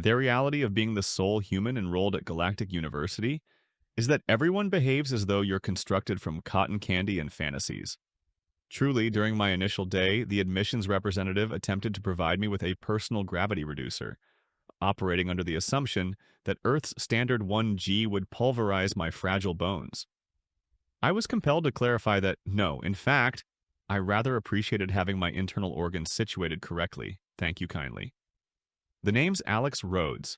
Their reality of being the sole human enrolled at Galactic University is that everyone behaves as though you're constructed from cotton candy and fantasies. Truly, during my initial day, the admissions representative attempted to provide me with a personal gravity reducer, operating under the assumption that Earth's standard 1G would pulverize my fragile bones. I was compelled to clarify that, no, in fact, I rather appreciated having my internal organs situated correctly. Thank you kindly. The name's Alex Rhodes,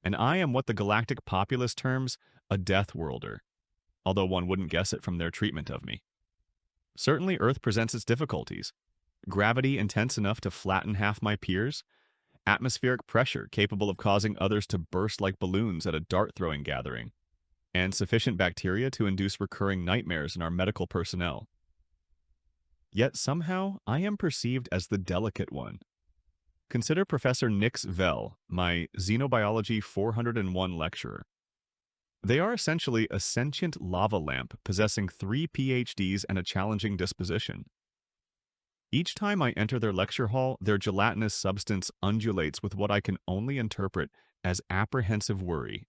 and I am what the galactic populace terms a Deathworlder, although one wouldn't guess it from their treatment of me. Certainly, Earth presents its difficulties. Gravity intense enough to flatten half my peers, atmospheric pressure capable of causing others to burst like balloons at a dart-throwing gathering, and sufficient bacteria to induce recurring nightmares in our medical personnel. Yet somehow, I am perceived as the delicate one. Consider Professor Nix Vell, my Xenobiology 401 lecturer. They are essentially a sentient lava lamp possessing 3 PhDs and a challenging disposition. Each time I enter their lecture hall, their gelatinous substance undulates with what I can only interpret as apprehensive worry,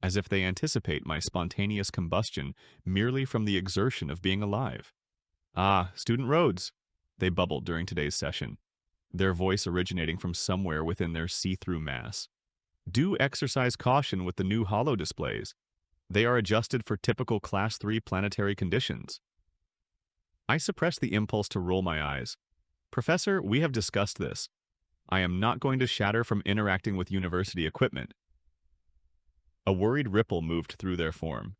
as if they anticipate my spontaneous combustion merely from the exertion of being alive. "Ah, Student Rhodes," they bubbled during today's session, their voice originating from somewhere within their see-through mass. "Do exercise caution with the new holo displays. They are adjusted for typical Class 3 planetary conditions." I suppressed the impulse to roll my eyes. "Professor, we have discussed this. I am not going to shatter from interacting with university equipment." A worried ripple moved through their form.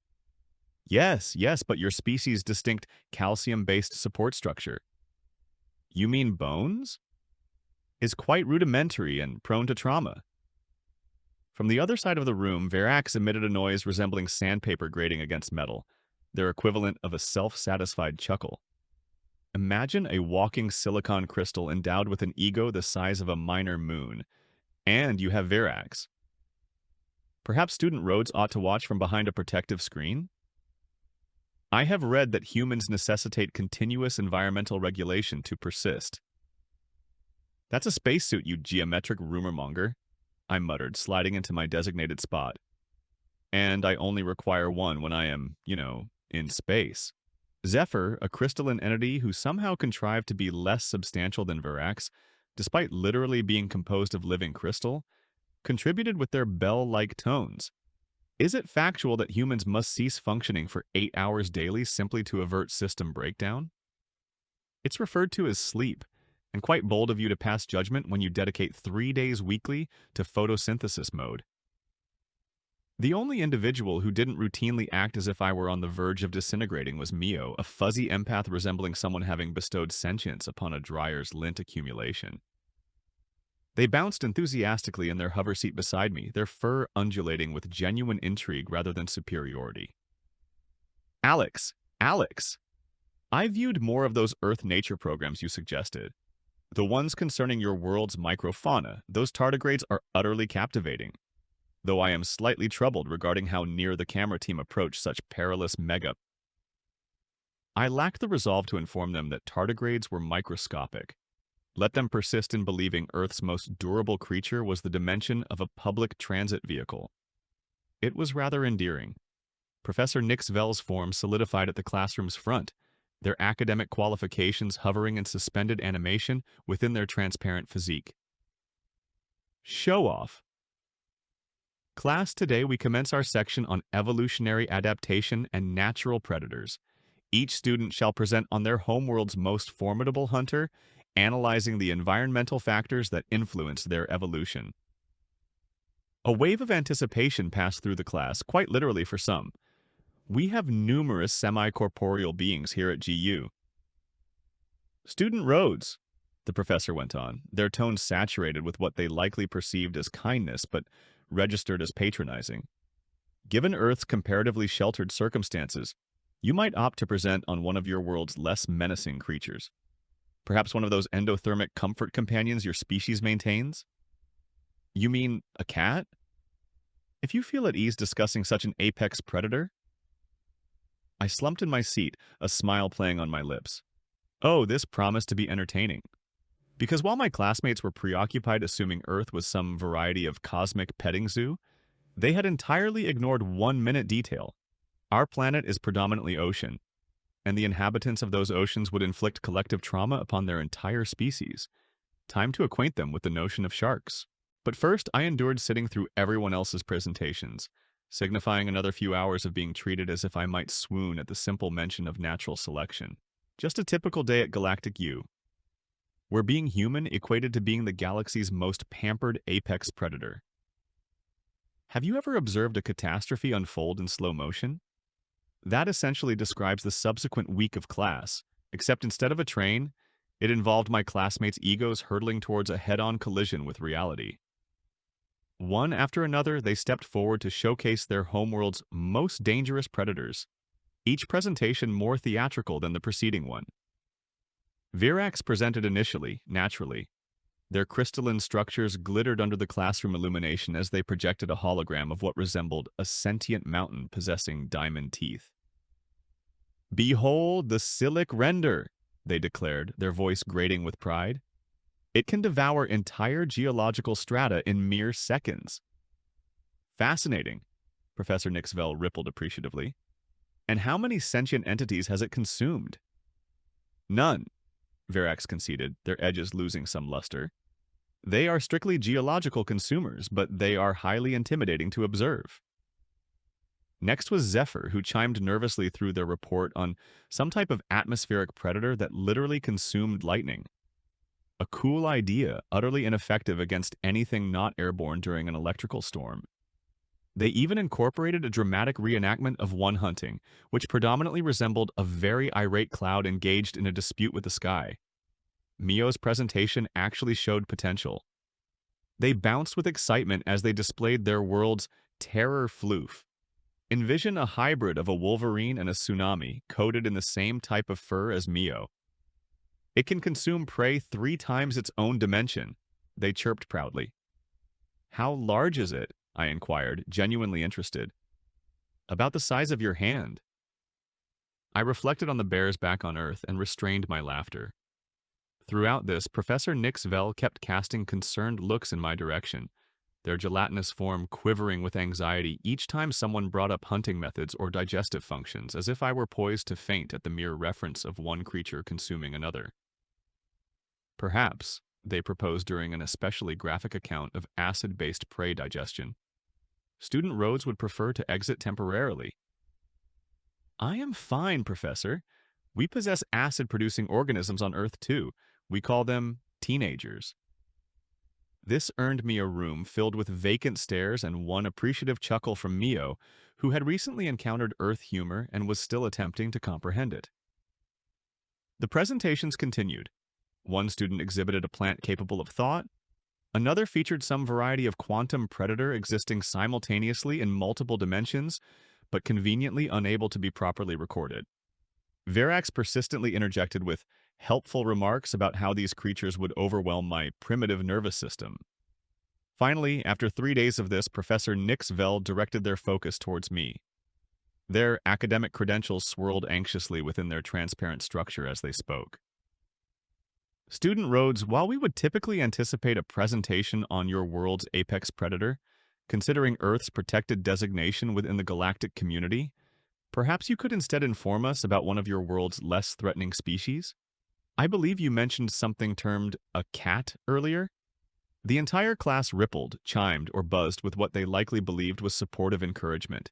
Yes, but your species' distinct calcium-based support structure." "You mean bones?" "Is quite rudimentary and prone to trauma." From the other side of the room, Verax emitted a noise resembling sandpaper grating against metal, their equivalent of a self-satisfied chuckle. Imagine a walking silicon crystal endowed with an ego the size of a minor moon, and you have Verax. Perhaps Student Rhodes ought to watch from behind a protective screen? I have read that humans necessitate continuous environmental regulation to persist. "That's a spacesuit, you geometric rumor-monger," I muttered, sliding into my designated spot. "And I only require one when I am, in space." Zephyr, a crystalline entity who somehow contrived to be less substantial than Verax, despite literally being composed of living crystal, contributed with their bell-like tones. Is it factual that humans must cease functioning for 8 hours daily simply to avert system breakdown? It's referred to as sleep, and quite bold of you to pass judgment when you dedicate 3 days weekly to photosynthesis mode. The only individual who didn't routinely act as if I were on the verge of disintegrating was Mio, a fuzzy empath resembling someone having bestowed sentience upon a dryer's lint accumulation. They bounced enthusiastically in their hover seat beside me, their fur undulating with genuine intrigue rather than superiority. Alex! I viewed more of those Earth nature programs you suggested. The ones concerning your world's microfauna, those tardigrades are utterly captivating. Though I am slightly troubled regarding how near the camera team approached such perilous mega. I lacked the resolve to inform them that tardigrades were microscopic. Let them persist in believing Earth's most durable creature was the dimension of a public transit vehicle. It was rather endearing. Professor Nix Vell's form solidified at the classroom's front, their academic qualifications hovering in suspended animation within their transparent physique. Show off. Class, today we commence our section on evolutionary adaptation and natural predators. Each student shall present on their homeworld's most formidable hunter, analyzing the environmental factors that influence their evolution. A wave of anticipation passed through the class, quite literally for some. We have numerous semi-corporeal beings here at GU. "Student Rhodes," the professor went on, their tone saturated with what they likely perceived as kindness, but registered as patronizing. "Given Earth's comparatively sheltered circumstances, you might opt to present on one of your world's less menacing creatures. Perhaps one of those endothermic comfort companions your species maintains?" "You mean a cat?" "If you feel at ease discussing such an apex predator." I slumped in my seat, a smile playing on my lips. Oh, this promised to be entertaining. Because while my classmates were preoccupied assuming Earth was some variety of cosmic petting zoo, they had entirely ignored 1 minute detail. Our planet is predominantly ocean, and the inhabitants of those oceans would inflict collective trauma upon their entire species. Time to acquaint them with the notion of sharks. But first, I endured sitting through everyone else's presentations, signifying another few hours of being treated as if I might swoon at the simple mention of natural selection. Just a typical day at Galactic U, where being human equated to being the galaxy's most pampered apex predator. Have you ever observed a catastrophe unfold in slow motion? That essentially describes the subsequent week of class, except instead of a train, it involved my classmates' egos hurtling towards a head-on collision with reality. One after another, they stepped forward to showcase their homeworld's most dangerous predators, each presentation more theatrical than the preceding one. Virax presented initially, naturally. Their crystalline structures glittered under the classroom illumination as they projected a hologram of what resembled a sentient mountain possessing diamond teeth. "Behold the Silic Render," they declared, their voice grating with pride. "It can devour entire geological strata in mere seconds." "Fascinating," Professor Nixvell rippled appreciatively. "And how many sentient entities has it consumed?" "None," Virax conceded, their edges losing some luster. "They are strictly geological consumers, but they are highly intimidating to observe." Next was Zephyr, who chimed nervously through their report on some type of atmospheric predator that literally consumed lightning. A cool idea, utterly ineffective against anything not airborne during an electrical storm. They even incorporated a dramatic reenactment of one hunting, which predominantly resembled a very irate cloud engaged in a dispute with the sky. Mio's presentation actually showed potential. They bounced with excitement as they displayed their world's terror floof. Envision a hybrid of a wolverine and a tsunami, coated in the same type of fur as Mio. "It can consume prey 3 times its own dimension," they chirped proudly. "How large is it?" I inquired, genuinely interested. "About the size of your hand." I reflected on the bears back on Earth and restrained my laughter. Throughout this, Professor Nixvell kept casting concerned looks in my direction, their gelatinous form quivering with anxiety each time someone brought up hunting methods or digestive functions, as if I were poised to faint at the mere reference of one creature consuming another. "Perhaps," they proposed during an especially graphic account of acid-based prey digestion, "Student Rhodes would prefer to exit temporarily." "I am fine, Professor. We possess acid-producing organisms on Earth, too. We call them teenagers." This earned me a room filled with vacant stares and one appreciative chuckle from Mio, who had recently encountered Earth humor and was still attempting to comprehend it. The presentations continued. One student exhibited a plant capable of thought. Another featured some variety of quantum predator existing simultaneously in multiple dimensions, but conveniently unable to be properly recorded. Virax persistently interjected with helpful remarks about how these creatures would overwhelm my primitive nervous system. Finally, after 3 days of this, Professor Nixvell directed their focus towards me. Their academic credentials swirled anxiously within their transparent structure as they spoke. "Student Rhodes, while we would typically anticipate a presentation on your world's apex predator, considering Earth's protected designation within the galactic community, perhaps you could instead inform us about one of your world's less threatening species? I believe you mentioned something termed a cat earlier." The entire class rippled, chimed, or buzzed with what they likely believed was supportive encouragement.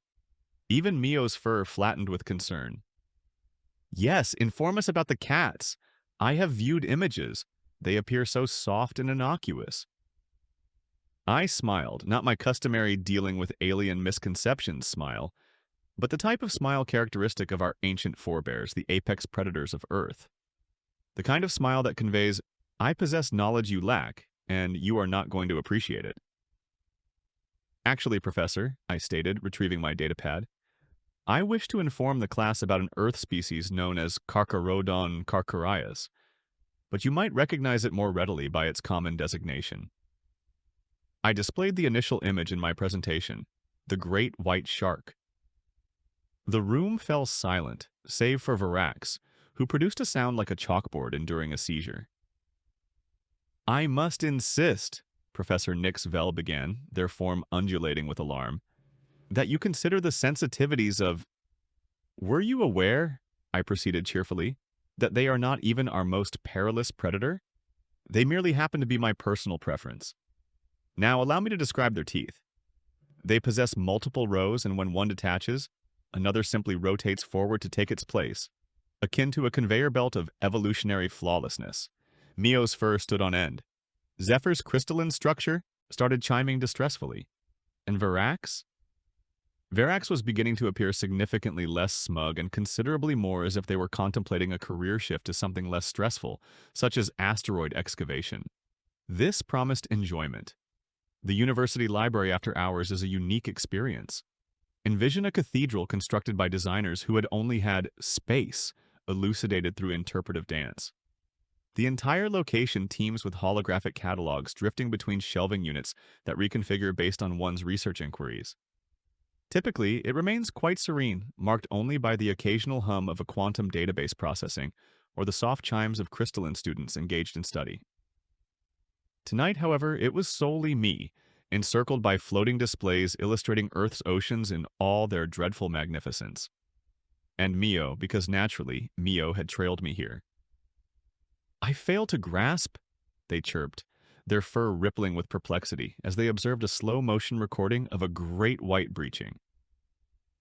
Even Mio's fur flattened with concern. "Yes, inform us about the cats. I have viewed images. They appear so soft and innocuous." I smiled, not my customary dealing with alien misconceptions smile, but the type of smile characteristic of our ancient forebears, the apex predators of Earth. The kind of smile that conveys, "I possess knowledge you lack, and you are not going to appreciate it." "Actually, Professor," I stated, retrieving my datapad, "I wish to inform the class about an Earth species known as Carcharodon carcharias, but you might recognize it more readily by its common designation." I displayed the initial image in my presentation, the great white shark. The room fell silent, save for Virax, who produced a sound like a chalkboard enduring a seizure. I must insist, Professor Nix Vell began, their form undulating with alarm, that you consider the sensitivities of... Were you aware, I proceeded cheerfully, that they are not even our most perilous predator? They merely happen to be my personal preference. Now allow me to describe their teeth. They possess multiple rows, and when one detaches, another simply rotates forward to take its place, akin to a conveyor belt of evolutionary flawlessness. Mio's fur stood on end. Zephyr's crystalline structure started chiming distressfully. And Verax? Verax was beginning to appear significantly less smug and considerably more as if they were contemplating a career shift to something less stressful, such as asteroid excavation. This promised enjoyment. The university library after hours is a unique experience. Envision a cathedral constructed by designers who had only had space elucidated through interpretive dance. The entire location teems with holographic catalogs drifting between shelving units that reconfigure based on one's research inquiries. Typically, it remains quite serene, marked only by the occasional hum of a quantum database processing or the soft chimes of crystalline students engaged in study. Tonight, however, it was solely me, encircled by floating displays illustrating Earth's oceans in all their dreadful magnificence. And Mio, because naturally, Mio had trailed me here. I fail to grasp, they chirped, their fur rippling with perplexity as they observed a slow-motion recording of a great white breaching.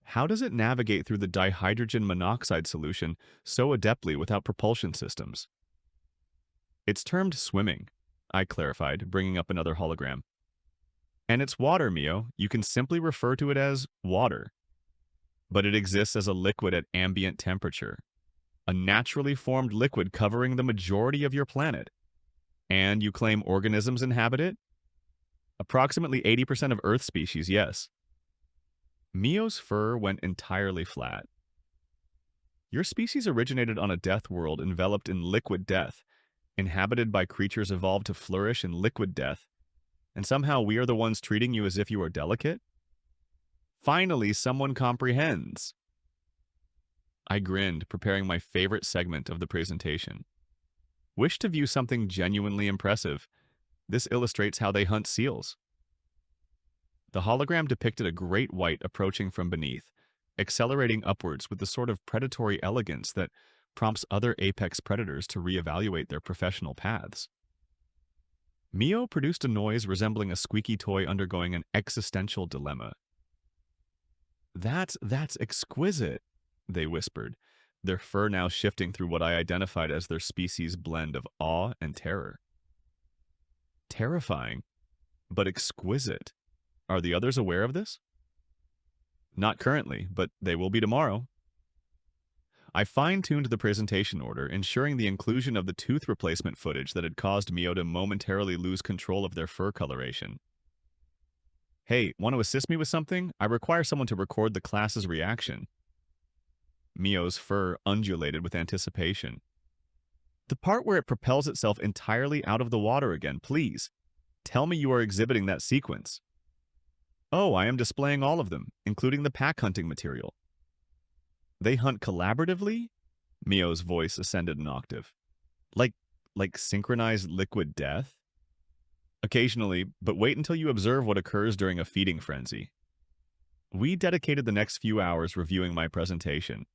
How does it navigate through the dihydrogen monoxide solution so adeptly without propulsion systems? It's termed swimming, I clarified, bringing up another hologram. And it's water, Mio. You can simply refer to it as water. But it exists as a liquid at ambient temperature, a naturally formed liquid covering the majority of your planet. And you claim organisms inhabit it? Approximately 80% of Earth species, yes. Mio's fur went entirely flat. Your species originated on a death world enveloped in liquid death, inhabited by creatures evolved to flourish in liquid death, and somehow we are the ones treating you as if you are delicate? Finally, someone comprehends. I grinned, preparing my favorite segment of the presentation. Wish to view something genuinely impressive? This illustrates how they hunt seals. The hologram depicted a great white approaching from beneath, accelerating upwards with the sort of predatory elegance that prompts other apex predators to reevaluate their professional paths. Mio produced a noise resembling a squeaky toy undergoing an existential dilemma. That's exquisite, they whispered, their fur now shifting through what I identified as their species' blend of awe and terror. Terrifying, but exquisite. Are the others aware of this? Not currently, but they will be tomorrow. I fine-tuned the presentation order, ensuring the inclusion of the tooth replacement footage that had caused Mio to momentarily lose control of their fur coloration. Hey, want to assist me with something? I require someone to record the class's reaction. Mio's fur undulated with anticipation. The part where it propels itself entirely out of the water again, please. Tell me you are exhibiting that sequence. Oh, I am displaying all of them, including the pack hunting material. They hunt collaboratively? Mio's voice ascended an octave. Like synchronized liquid death? Occasionally, but wait until you observe what occurs during a feeding frenzy. We dedicated the next few hours reviewing my presentation.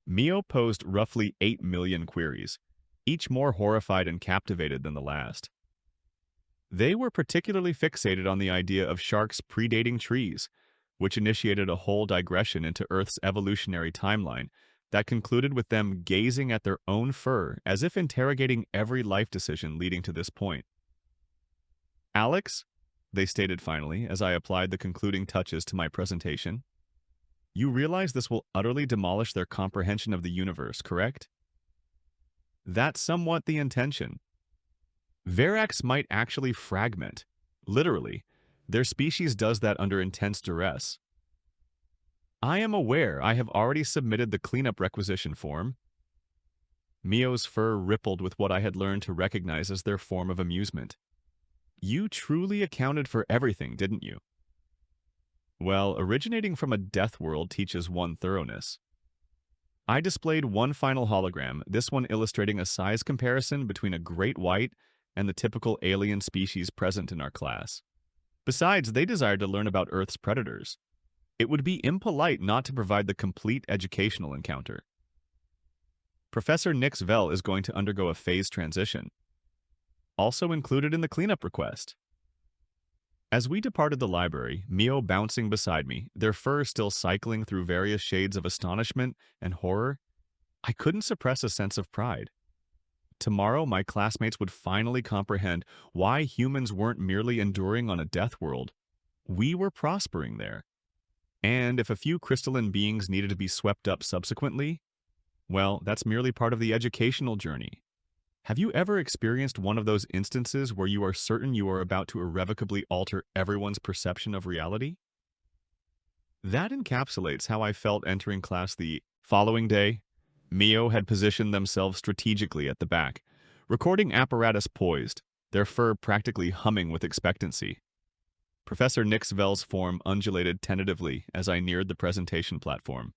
Mio posed roughly 8 million queries, each more horrified and captivated than the last. They were particularly fixated on the idea of sharks predating trees, which initiated a whole digression into Earth's evolutionary timeline that concluded with them gazing at their own fur as if interrogating every life decision leading to this point. Alex, they stated finally as I applied the concluding touches to my presentation, you realize this will utterly demolish their comprehension of the universe, correct? That's somewhat the intention. Verax might actually fragment. Literally, their species does that under intense duress. I am aware I have already submitted the cleanup requisition form. Mio's fur rippled with what I had learned to recognize as their form of amusement. You truly accounted for everything, didn't you? Well, originating from a death world teaches one thoroughness. I displayed one final hologram, this one illustrating a size comparison between a great white and the typical alien species present in our class. Besides, they desired to learn about Earth's predators. It would be impolite not to provide the complete educational encounter. Professor Nix Vell is going to undergo a phase transition, also included in the cleanup request. As we departed the library, Mio bouncing beside me, their fur still cycling through various shades of astonishment and horror, I couldn't suppress a sense of pride. Tomorrow, my classmates would finally comprehend why humans weren't merely enduring on a death world. We were prospering there. And if a few crystalline beings needed to be swept up subsequently, well, that's merely part of the educational journey. Have you ever experienced one of those instances where you are certain you are about to irrevocably alter everyone's perception of reality? That encapsulates how I felt entering class the following day. Mio had positioned themselves strategically at the back, recording apparatus poised, their fur practically humming with expectancy. Professor Nix Vell's form undulated tentatively as I neared the presentation platform.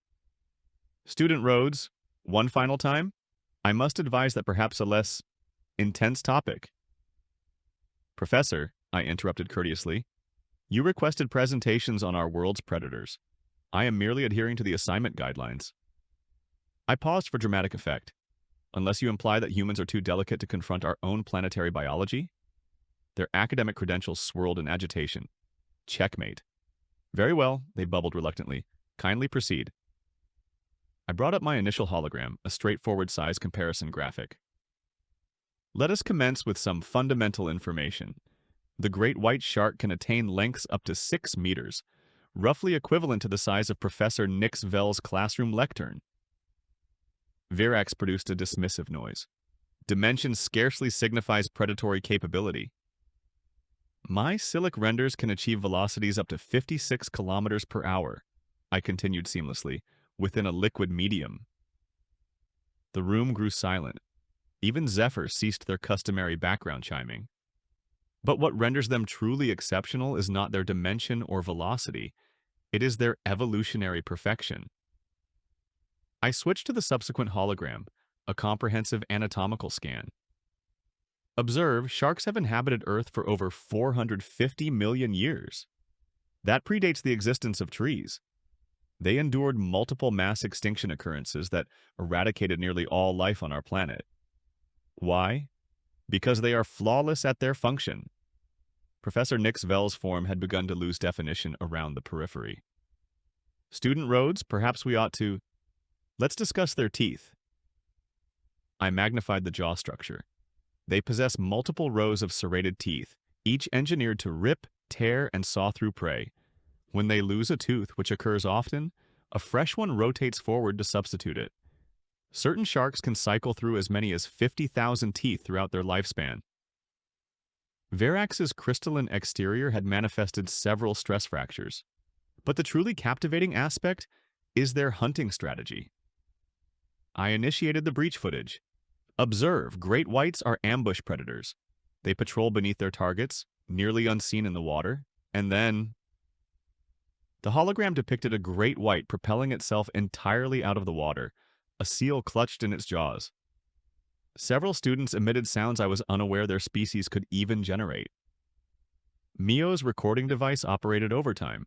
Student Rhodes, one final time, I must advise that perhaps a less intense topic. Professor, I interrupted courteously, you requested presentations on our world's predators. I am merely adhering to the assignment guidelines. I paused for dramatic effect. Unless you imply that humans are too delicate to confront our own planetary biology? Their academic credentials swirled in agitation. Checkmate. Very well, they bubbled reluctantly. Kindly proceed. I brought up my initial hologram, a straightforward size comparison graphic. Let us commence with some fundamental information. The great white shark can attain lengths up to 6 meters, roughly equivalent to the size of Professor Nix Vell's classroom lectern. Virax produced a dismissive noise. Dimension scarcely signifies predatory capability. My Silic renders can achieve velocities up to 56 kilometers per hour, I continued seamlessly, within a liquid medium. The room grew silent. Even Zephyr ceased their customary background chiming. But what renders them truly exceptional is not their dimension or velocity, it is their evolutionary perfection. I switched to the subsequent hologram, a comprehensive anatomical scan. Observe, sharks have inhabited Earth for over 450 million years. That predates the existence of trees. They endured multiple mass extinction occurrences that eradicated nearly all life on our planet. Why? Because they are flawless at their function. Professor Nix Vell's form had begun to lose definition around the periphery. Student Rhodes, perhaps we ought to... Let's discuss their teeth. I magnified the jaw structure. They possess multiple rows of serrated teeth, each engineered to rip, tear, and saw through prey. When they lose a tooth, which occurs often, a fresh one rotates forward to substitute it. Certain sharks can cycle through as many as 50,000 teeth throughout their lifespan. Virax's crystalline exterior had manifested several stress fractures, but the truly captivating aspect is their hunting strategy. I initiated the breach footage. Observe, great whites are ambush predators. They patrol beneath their targets, nearly unseen in the water, and then... The hologram depicted a great white propelling itself entirely out of the water, a seal clutched in its jaws. Several students emitted sounds I was unaware their species could even generate. Mio's recording device operated overtime.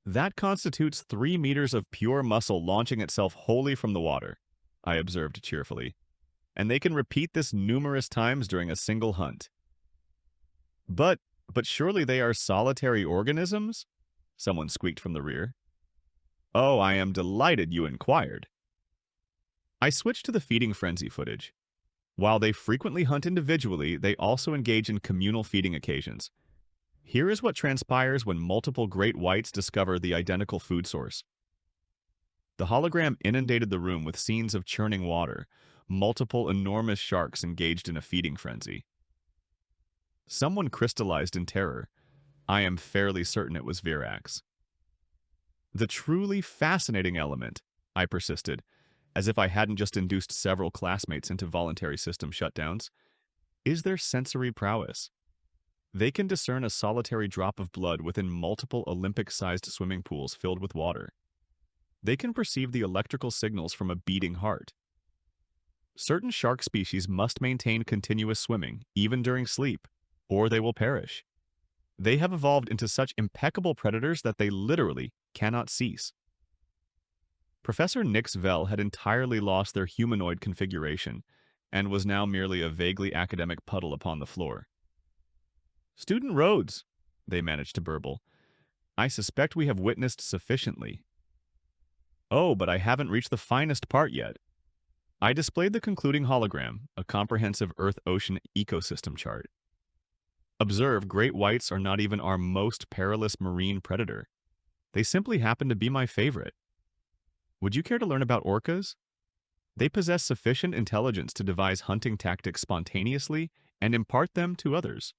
That constitutes 3 meters of pure muscle launching itself wholly from the water, I observed cheerfully, and they can repeat this numerous times during a single hunt. But surely they are solitary organisms? Someone squeaked from the rear. Oh, I am delighted you inquired. I switched to the feeding frenzy footage. While they frequently hunt individually, they also engage in communal feeding occasions. Here is what transpires when multiple great whites discover the identical food source. The hologram inundated the room with scenes of churning water, multiple enormous sharks engaged in a feeding frenzy. Someone crystallized in terror. I am fairly certain it was Virax. The truly fascinating element, I persisted, as if I hadn't just induced several classmates into voluntary system shutdowns, is their sensory prowess. They can discern a solitary drop of blood within multiple Olympic-sized swimming pools filled with water. They can perceive the electrical signals from a beating heart. Certain shark species must maintain continuous swimming, even during sleep, or they will perish. They have evolved into such impeccable predators that they literally cannot cease. Professor Nix Vell had entirely lost their humanoid configuration and was now merely a vaguely academic puddle upon the floor. "Student Rhodes," they managed to burble, "I suspect we have witnessed sufficiently." "Oh, but I haven't reached the finest part yet." I displayed the concluding hologram, a comprehensive Earth-ocean ecosystem chart. "Observe, great whites are not even our most perilous marine predator. They simply happen to be my favorite. Would you care to learn about orcas? They possess sufficient intelligence to devise hunting tactics spontaneously and impart them to others.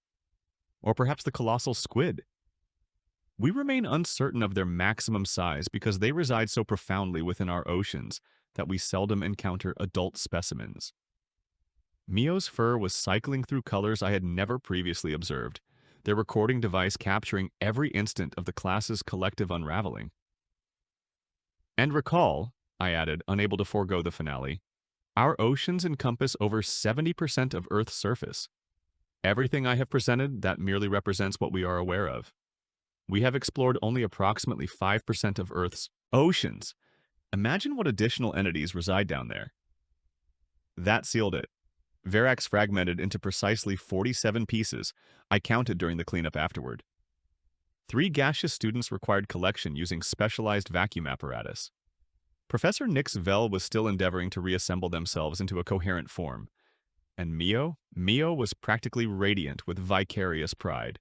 Or perhaps the colossal squid. We remain uncertain of their maximum size because they reside so profoundly within our oceans that we seldom encounter adult specimens." Mio's fur was cycling through colors I had never previously observed, their recording device capturing every instant of the class's collective unraveling. "And recall," I added, unable to forego the finale, "our oceans encompass over 70% of Earth's surface. Everything I have presented, that merely represents what we are aware of. We have explored only approximately 5% of Earth's oceans. Imagine what additional entities reside down there." That sealed it. Verax fragmented into precisely 47 pieces. I counted during the cleanup afterward. 3 gaseous students required collection using specialized vacuum apparatus. Professor Nix Vell was still endeavoring to reassemble themselves into a coherent form. And Mio was practically radiant with vicarious pride.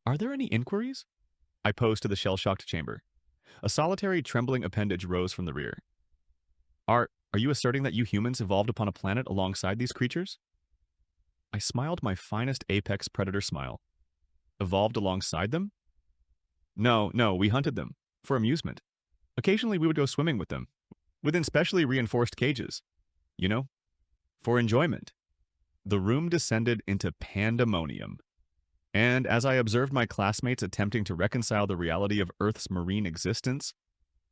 "Are there any inquiries?" I posed to the shell-shocked chamber. A solitary, trembling appendage rose from the rear. Are you asserting that you humans evolved upon a planet alongside these creatures?" I smiled my finest apex predator smile. "Evolved alongside them?" No, we hunted them. For amusement. Occasionally we would go swimming with them. Within specially reinforced cages. You know? For enjoyment." The room descended into pandemonium. And as I observed my classmates attempting to reconcile the reality of Earth's marine existence,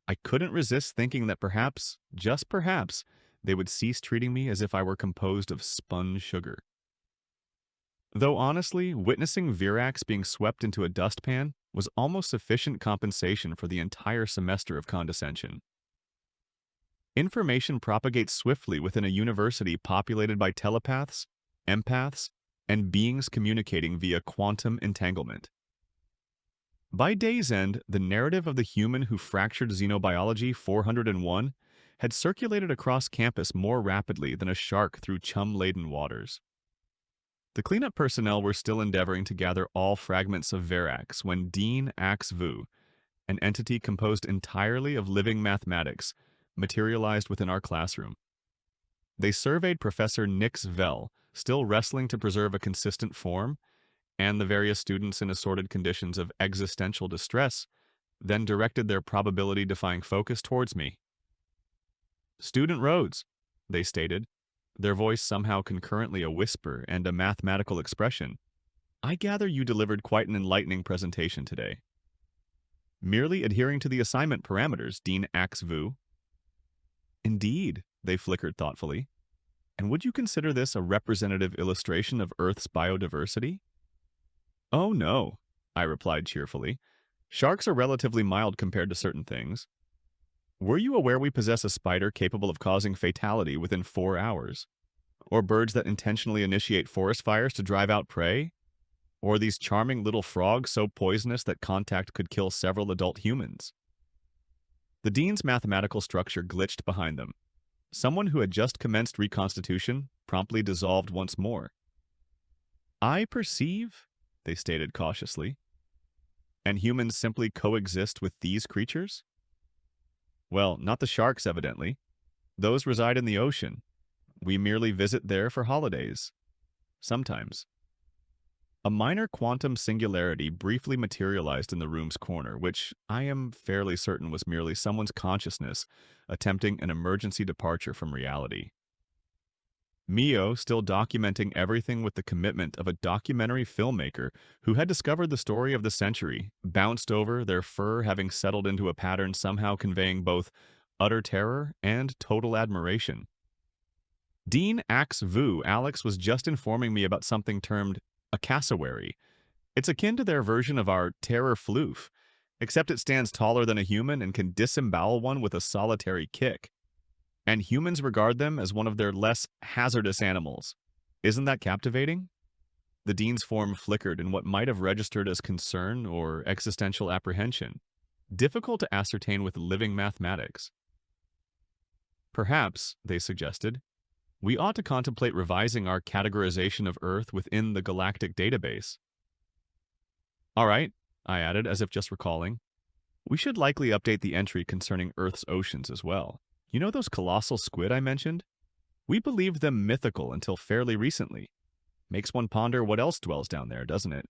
I couldn't resist thinking that perhaps, just perhaps, they would cease treating me as if I were composed of spun sugar. Though honestly, witnessing Virax being swept into a dustpan was almost sufficient compensation for the entire semester of condescension. Information propagates swiftly within a university populated by telepaths, empaths, and beings communicating via quantum entanglement. By day's end, the narrative of the human who fractured Xenobiology 401 had circulated across campus more rapidly than a shark through chum-laden waters. The cleanup personnel were still endeavoring to gather all fragments of Verax when Dean Ax Vu, an entity composed entirely of living mathematics, materialized within our classroom. They surveyed Professor Nix Vell, still wrestling to preserve a consistent form, and the various students in assorted conditions of existential distress, then directed their probability-defying focus towards me. "Student Rhodes," they stated, their voice somehow concurrently a whisper and a mathematical expression, "I gather you delivered quite an enlightening presentation today." "Merely adhering to the assignment parameters, Dean Ax Vu." "Indeed," they flickered thoughtfully. "And would you consider this a representative illustration of Earth's biodiversity?" "Oh no," I replied cheerfully. "Sharks are relatively mild compared to certain things. Were you aware we possess a spider capable of causing fatality within 4 hours? Or birds that intentionally initiate forest fires to drive out prey? Or these charming little frogs so poisonous that contact could kill several adult humans?" The dean's mathematical structure glitched behind them. Someone who had just commenced reconstitution promptly dissolved once more. "I perceive," they stated cautiously. "And humans simply coexist with these creatures?" "Well, not the sharks, evidently. Those reside in the ocean. We merely visit there for holidays. Sometimes." A minor quantum singularity briefly materialized in the room's corner, which I am fairly certain was merely someone's consciousness attempting an emergency departure from reality. Mio, still documenting everything with the commitment of a documentary filmmaker who had discovered the story of the century, bounced over, their fur having settled into a pattern somehow conveying both utter terror and total admiration. Dean Ax Vu Alex was just informing me about something termed a cassowary. It's akin to their version of our terror floof, except it stands taller than a human and can disembowel one with a solitary kick. And humans regard them as one of their less hazardous animals. Isn't that captivating? The dean's form flickered in what might have registered as concern or existential apprehension, difficult to ascertain with living mathematics. Perhaps, they suggested, we ought to contemplate revising our categorization of Earth within the galactic database. All right, I added, as if just recalling. We should likely update the entry concerning Earth's oceans as well. You know those colossal squid I mentioned? We believed them mythical until fairly recently. Makes one ponder what else dwells down there, doesn't it?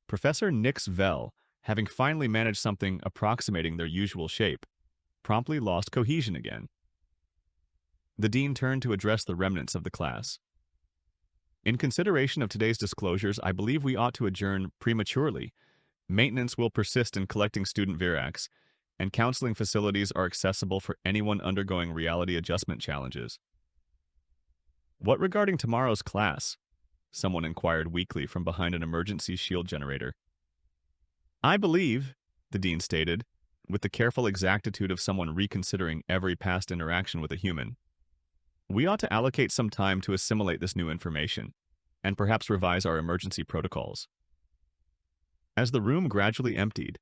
Professor Nix Vell, having finally managed something approximating their usual shape, promptly lost cohesion again. The dean turned to address the remnants of the class. In consideration of today's disclosures, I believe we ought to adjourn prematurely. Maintenance will persist in collecting student Virax, and counseling facilities are accessible for anyone undergoing reality adjustment challenges. What regarding tomorrow's class? Someone inquired weakly from behind an emergency shield generator. I believe, the dean stated, with the careful exactitude of someone reconsidering every past interaction with a human, we ought to allocate some time to assimilate this new information, and perhaps revise our emergency protocols. As the room gradually emptied,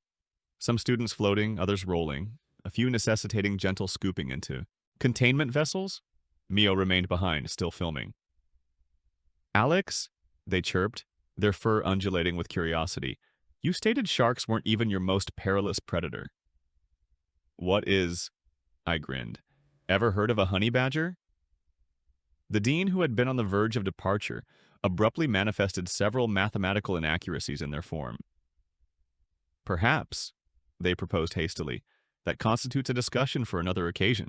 some students floating, others rolling, a few necessitating gentle scooping into containment vessels, Mio remained behind, still filming. Alex, they chirped, their fur undulating with curiosity, you stated sharks weren't even your most perilous predator. What is, I grinned, ever heard of a honey badger? The dean, who had been on the verge of departure, abruptly manifested several mathematical inaccuracies in their form. Perhaps, they proposed hastily, that constitutes a discussion for another occasion.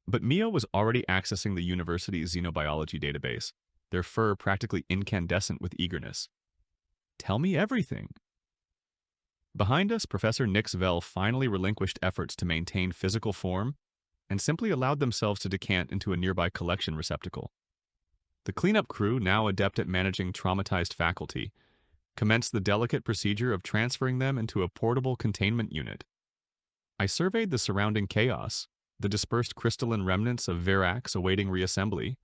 But Mio was already accessing the university's Xenobiology database, their fur practically incandescent with eagerness. Tell me everything. Behind us, Professor Nix Vell finally relinquished efforts to maintain physical form and simply allowed themselves to decant into a nearby collection receptacle. The cleanup crew, now adept at managing traumatized faculty, commenced the delicate procedure of transferring them into a portable containment unit. I surveyed the surrounding chaos, the dispersed crystalline remnants of Virax awaiting reassembly,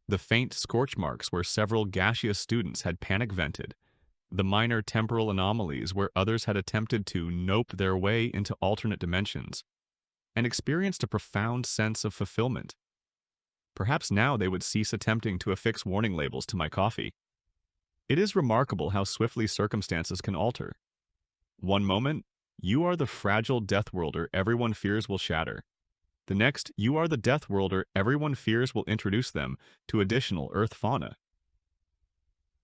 the faint scorch marks where several gaseous students had panic vented, the minor temporal anomalies where others had attempted to nope their way into alternate dimensions, and experienced a profound sense of fulfillment. Perhaps now they would cease attempting to affix warning labels to my coffee. It is remarkable how swiftly circumstances can alter. One moment, you are the fragile Deathworlder everyone fears will shatter. The next, you are the Deathworlder everyone fears will introduce them to additional Earth fauna.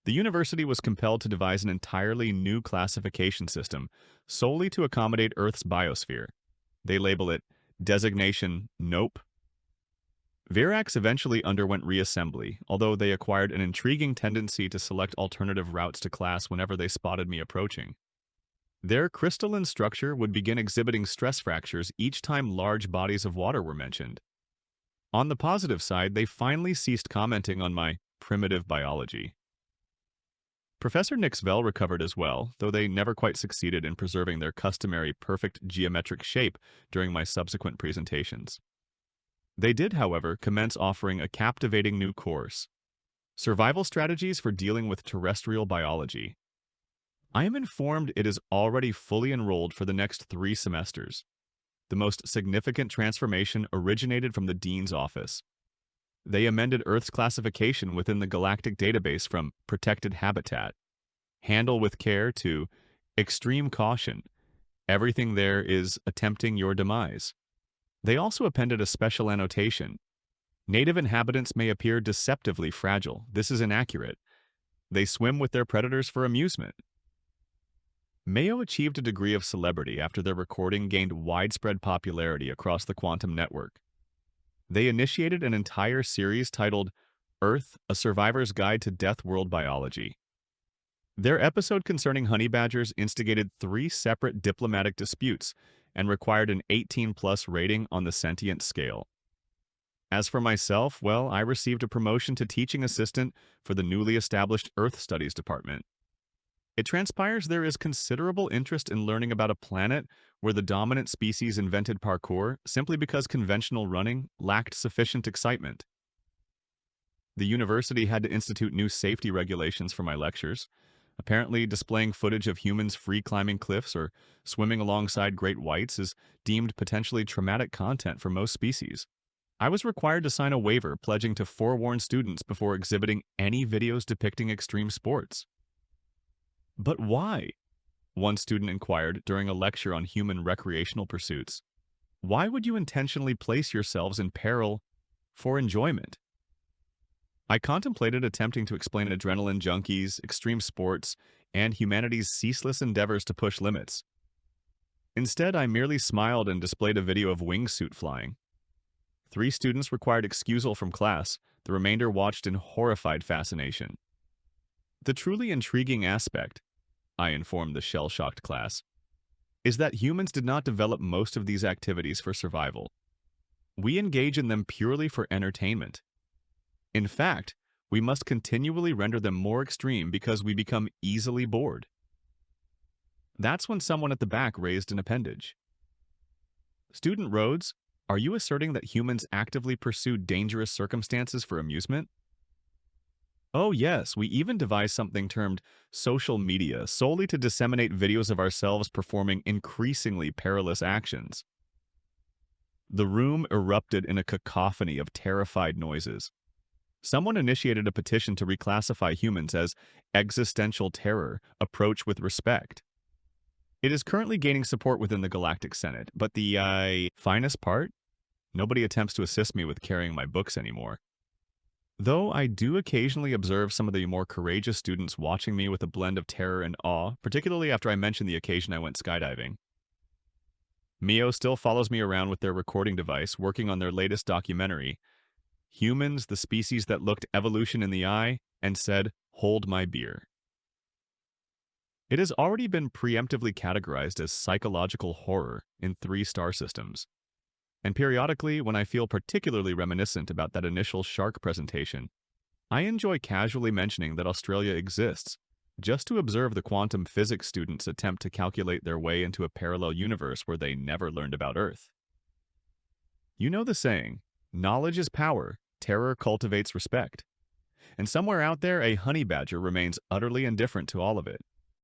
The university was compelled to devise an entirely new classification system solely to accommodate Earth's biosphere. They label it Designation Nope. Virax eventually underwent reassembly, although they acquired an intriguing tendency to select alternative routes to class whenever they spotted me approaching. Their crystalline structure would begin exhibiting stress fractures each time large bodies of water were mentioned. On the positive side, they finally ceased commenting on my primitive biology. Professor Nix Vell recovered as well, though they never quite succeeded in preserving their customary perfect geometric shape during my subsequent presentations. They did, however, commence offering a captivating new course, Survival Strategies for Dealing with Terrestrial Biology. I am informed it is already fully enrolled for the next 3 semesters. The most significant transformation originated from the dean's office. They amended Earth's classification within the galactic database from protected habitat, handle with care, to extreme caution. Everything there is attempting your demise. They also appended a special annotation. Native inhabitants may appear deceptively fragile. This is inaccurate. They swim with their predators for amusement. Mayo achieved a degree of celebrity after their recording gained widespread popularity across the quantum network. They initiated an entire series titled Earth, A Survivor's Guide to Death World Biology. Their episode concerning honey badgers instigated 3 separate diplomatic disputes and required an 18+ rating on the sentient scale. As for myself, well, I received a promotion to teaching assistant for the newly established Earth Studies department. It transpires there is considerable interest in learning about a planet where the dominant species invented parkour simply because conventional running lacked sufficient excitement. The university had to institute new safety regulations for my lectures. Apparently, displaying footage of humans free climbing cliffs or swimming alongside great whites is deemed potentially traumatic content for most species. I was required to sign a waiver pledging to forewarn students before exhibiting any videos depicting extreme sports. But why? One student inquired during a lecture on human recreational pursuits. Why would you intentionally place yourselves in peril for enjoyment? I contemplated attempting to explain adrenaline junkies, extreme sports, and humanity's ceaseless endeavors to push limits. Instead, I merely smiled and displayed a video of wingsuit flying. 3 students required excusal from class. The remainder watched in horrified fascination. The truly intriguing aspect, I informed the shell-shocked class, is that humans did not develop most of these activities for survival. We engage in them purely for entertainment. In fact, we must continually render them more extreme because we become easily bored. That's when someone at the back raised an appendage. Student Rhodes, are you asserting that humans actively pursue dangerous circumstances for amusement? Oh yes, we even devised something termed social media solely to disseminate videos of ourselves performing increasingly perilous actions. The room erupted in a cacophony of terrified noises. Someone initiated a petition to reclassify humans as existential terror, approach with respect. It is currently gaining support within the Galactic Senate, but the finest part? Nobody attempts to assist me with carrying my books anymore. Though I do occasionally observe some of the more courageous students watching me with a blend of terror and awe, particularly after I mention the occasion I went skydiving. Mio still follows me around with their recording device, working on their latest documentary, Humans, the Species That Looked Evolution in the Eye and Said, Hold My Beer. It has already been preemptively categorized as psychological horror in 3 star systems. And periodically, when I feel particularly reminiscent about that initial shark presentation, I enjoy casually mentioning that Australia exists, just to observe the quantum physics students attempt to calculate their way into a parallel universe where they never learned about Earth. You know the saying, knowledge is power, terror cultivates respect. And somewhere out there, a honey badger remains utterly indifferent to all of it.